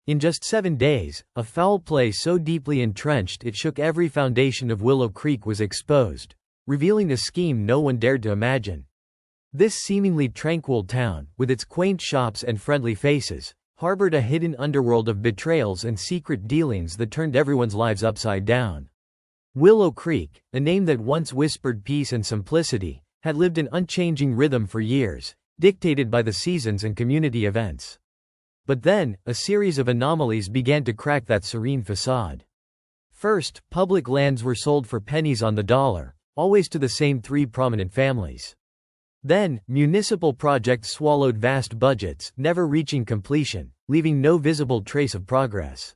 In just 7 days, a foul play so deeply entrenched it shook every foundation of Willow Creek was exposed, revealing a scheme no one dared to imagine. This seemingly tranquil town, with its quaint shops and friendly faces, harbored a hidden underworld of betrayals and secret dealings that turned everyone's lives upside down. Willow Creek, a name that once whispered peace and simplicity, had lived an unchanging rhythm for years, dictated by the seasons and community events. But then, a series of anomalies began to crack that serene facade. First, public lands were sold for pennies on the dollar, always to the same 3 prominent families. Then, municipal projects swallowed vast budgets, never reaching completion, leaving no visible trace of progress.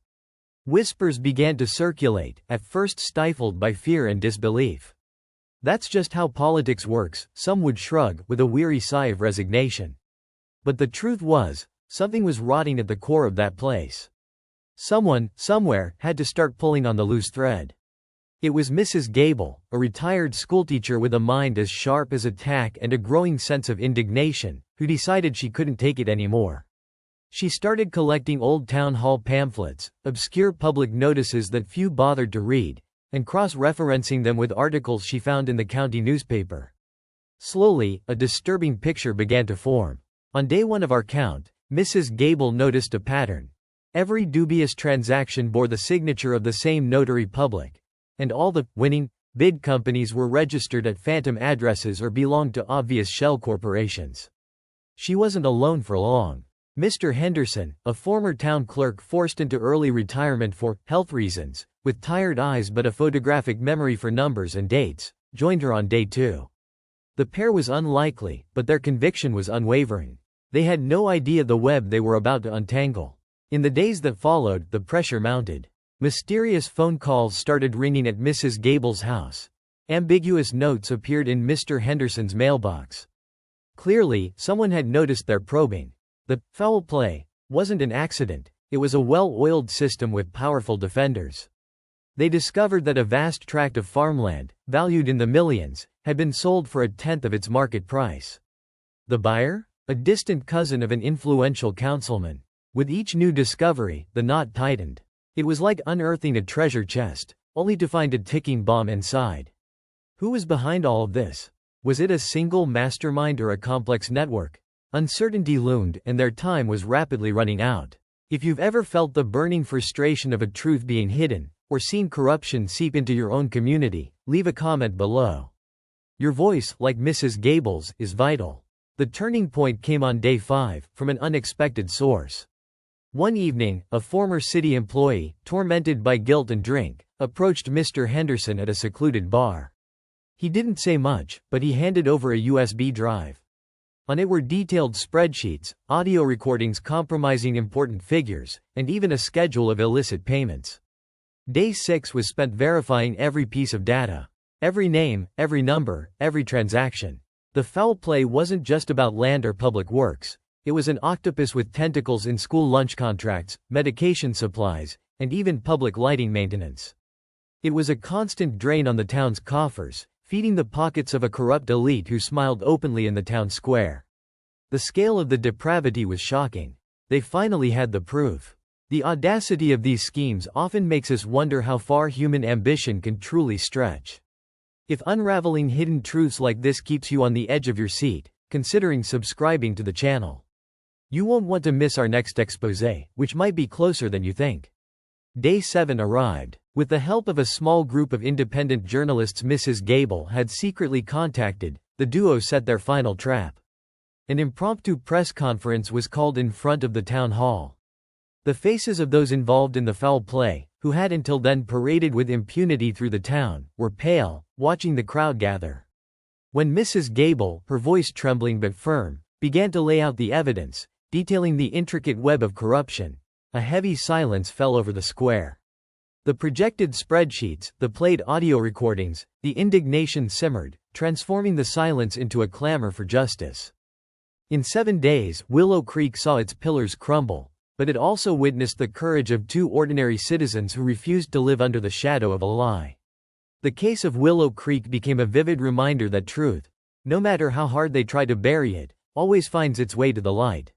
Whispers began to circulate, at first stifled by fear and disbelief. "That's just how politics works," some would shrug, with a weary sigh of resignation. But the truth was, something was rotting at the core of that place. Someone, somewhere, had to start pulling on the loose thread. It was Mrs. Gable, a retired schoolteacher with a mind as sharp as a tack and a growing sense of indignation, who decided she couldn't take it anymore. She started collecting old town hall pamphlets, obscure public notices that few bothered to read, and cross-referencing them with articles she found in the county newspaper. Slowly, a disturbing picture began to form. On day 1 of our count, Mrs. Gable noticed a pattern. Every dubious transaction bore the signature of the same notary public, and all the winning bid companies were registered at phantom addresses or belonged to obvious shell corporations. She wasn't alone for long. Mr. Henderson, a former town clerk forced into early retirement for health reasons, with tired eyes but a photographic memory for numbers and dates, joined her on day 2. The pair was unlikely, but their conviction was unwavering. They had no idea the web they were about to untangle. In the days that followed, the pressure mounted. Mysterious phone calls started ringing at Mrs. Gable's house. Ambiguous notes appeared in Mr. Henderson's mailbox. Clearly, someone had noticed their probing. The foul play wasn't an accident, it was a well-oiled system with powerful defenders. They discovered that a vast tract of farmland, valued in the millions, had been sold for 1/10 of its market price. The buyer? A distant cousin of an influential councilman. With each new discovery, the knot tightened. It was like unearthing a treasure chest, only to find a ticking bomb inside. Who was behind all of this? Was it a single mastermind or a complex network? Uncertainty loomed, and their time was rapidly running out. If you've ever felt the burning frustration of a truth being hidden, or seen corruption seep into your own community, leave a comment below. Your voice, like Mrs. Gable's, is vital. The turning point came on day 5, from an unexpected source. One evening, a former city employee, tormented by guilt and drink, approached Mr. Henderson at a secluded bar. He didn't say much, but he handed over a USB drive. On it were detailed spreadsheets, audio recordings compromising important figures, and even a schedule of illicit payments. Day 6 was spent verifying every piece of data. Every name, every number, every transaction. The foul play wasn't just about land or public works. It was an octopus with tentacles in school lunch contracts, medication supplies, and even public lighting maintenance. It was a constant drain on the town's coffers, feeding the pockets of a corrupt elite who smiled openly in the town square. The scale of the depravity was shocking. They finally had the proof. The audacity of these schemes often makes us wonder how far human ambition can truly stretch. If unraveling hidden truths like this keeps you on the edge of your seat, considering subscribing to the channel. You won't want to miss our next exposé, which might be closer than you think. Day 7 arrived. With the help of a small group of independent journalists Mrs. Gable had secretly contacted, the duo set their final trap. An impromptu press conference was called in front of the town hall. The faces of those involved in the foul play, who had until then paraded with impunity through the town, were pale, watching the crowd gather. When Mrs. Gable, her voice trembling but firm, began to lay out the evidence, detailing the intricate web of corruption, a heavy silence fell over the square. The projected spreadsheets, the played audio recordings, the indignation simmered, transforming the silence into a clamor for justice. In 7 days, Willow Creek saw its pillars crumble, but it also witnessed the courage of 2 ordinary citizens who refused to live under the shadow of a lie. The case of Willow Creek became a vivid reminder that truth, no matter how hard they try to bury it, always finds its way to the light.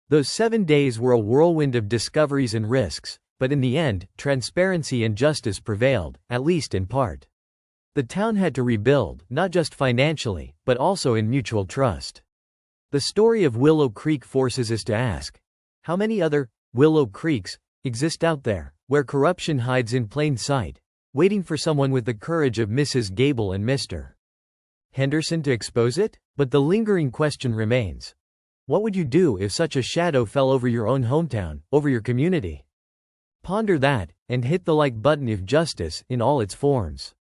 Those 7 days were a whirlwind of discoveries and risks, but in the end, transparency and justice prevailed, at least in part. The town had to rebuild, not just financially, but also in mutual trust. The story of Willow Creek forces us to ask, how many other Willow Creeks exist out there, where corruption hides in plain sight, waiting for someone with the courage of Mrs. Gable and Mr. Henderson to expose it? But the lingering question remains. What would you do if such a shadow fell over your own hometown, over your community? Ponder that, and hit the like button if justice, in all its forms,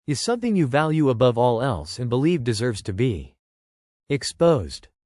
is something you value above all else and believe deserves to be exposed.